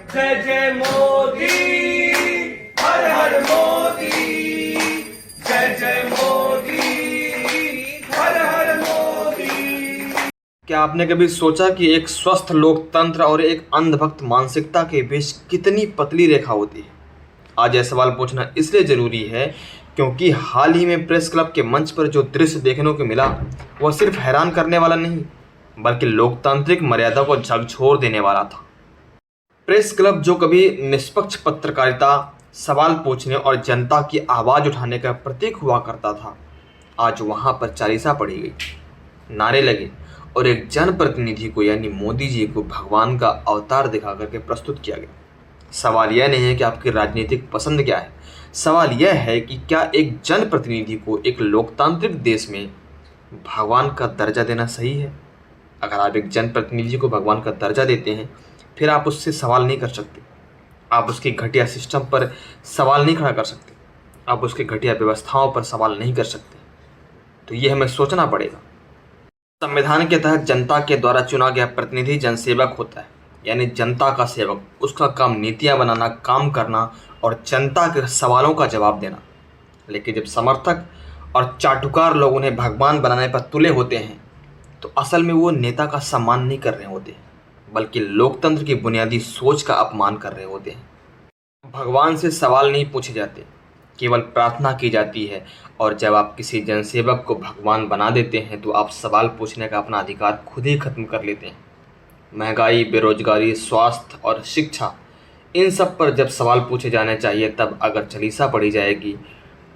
जय जय मोदी, हर हर मोदी, जय जय मोदी, हर हर मोदी। क्या आपने कभी सोचा कि एक स्वस्थ लोकतंत्र और एक अंधभक्त मानसिकता के बीच कितनी पतली रेखा होती है? आज यह सवाल पूछना इसलिए ज़रूरी है क्योंकि हाल ही में प्रेस क्लब के मंच पर जो दृश्य देखने को मिला वह सिर्फ हैरान करने वाला नहीं बल्कि लोकतांत्रिक मर्यादा को झकझोर देने वाला था। प्रेस क्लब जो कभी निष्पक्ष पत्रकारिता, सवाल पूछने और जनता की आवाज़ उठाने का प्रतीक हुआ करता था, आज वहाँ पर चालीसा पड़ी गई, नारे लगे और एक जनप्रतिनिधि को यानी मोदी जी को भगवान का अवतार दिखा करके प्रस्तुत किया गया। सवाल यह नहीं है कि आपकी राजनीतिक पसंद क्या है, सवाल यह है कि क्या एक जनप्रतिनिधि को एक लोकतांत्रिक देश में भगवान का दर्जा देना सही है? अगर आप एक जनप्रतिनिधि को भगवान का दर्जा देते हैं फिर आप उससे सवाल नहीं कर सकते, आप उसकी घटिया सिस्टम पर सवाल नहीं खड़ा कर सकते, आप उसके घटिया व्यवस्थाओं पर सवाल नहीं कर सकते। तो ये हमें सोचना पड़ेगा। संविधान के तहत जनता के द्वारा चुना गया प्रतिनिधि जनसेवक होता है, यानी जनता का सेवक। उसका काम नीतियां बनाना, काम करना और जनता के सवालों का जवाब देना। लेकिन जब समर्थक और चाटुकार लोग उन्हें भगवान बनाने पर तुले होते हैं तो असल में वो नेता का सम्मान नहीं कर रहे होते बल्कि लोकतंत्र की बुनियादी सोच का अपमान कर रहे होते हैं। भगवान से सवाल नहीं पूछे जाते, केवल प्रार्थना की जाती है। और जब आप किसी जनसेवक को भगवान बना देते हैं तो आप सवाल पूछने का अपना अधिकार खुद ही खत्म कर लेते हैं। महंगाई, बेरोजगारी, स्वास्थ्य और शिक्षा, इन सब पर जब सवाल पूछे जाने चाहिए तब अगर चालीसा पड़ी जाएगी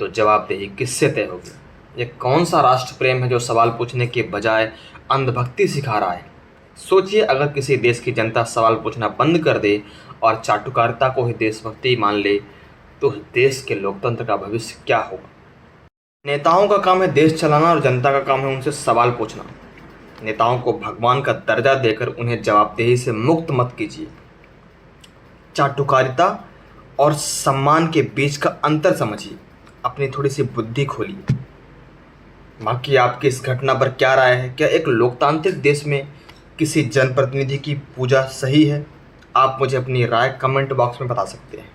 तो जवाबदेही किससे तय होगी? ये कौन सा राष्ट्र प्रेम है जो सवाल पूछने के बजाय अंधभक्ति सिखा रहा है? सोचिए, अगर किसी देश की जनता सवाल पूछना बंद कर दे और चाटुकारिता को ही देशभक्ति मान ले तो उस देश के लोकतंत्र का भविष्य क्या होगा? नेताओं का काम है देश चलाना और जनता का काम है उनसे सवाल पूछना। नेताओं को भगवान का दर्जा देकर उन्हें जवाबदेही से मुक्त मत कीजिए। चाटुकारिता और सम्मान के बीच का अंतर समझिए, अपनी थोड़ी सी बुद्धि खोलिए। बाकी आपकी इस घटना पर क्या राय है? क्या एक लोकतांत्रिक देश में किसी जनप्रतिनिधि की पूजा सही है? आप मुझे अपनी राय कमेंट बॉक्स में बता सकते हैं।